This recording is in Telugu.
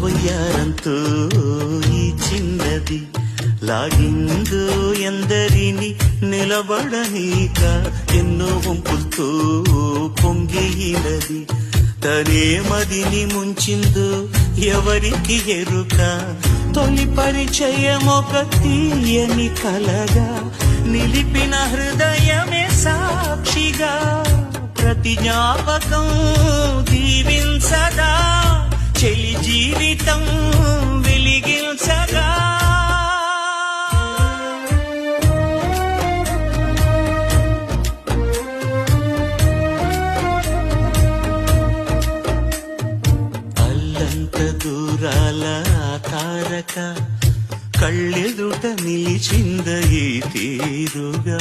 వయ్యారంతో ఈ చిన్నది లాగిందో ఎందరిని నిలబడనీక ఎన్నో వంపులతో పొంగినది తనే మదిని ముంచిందో ఎవరికి ఎరుక తొలి పరిచయం ఒక తీయని కలగా నిలిపిన హృదయమే సాక్షిగా ప్రతి జ్ఞాపకం దీవించదా చెలి జీవితం వెలిగించగా అల్లంత దూరాల తారక కళ్ళెదుట నిలిచింద ఈ తీరుగా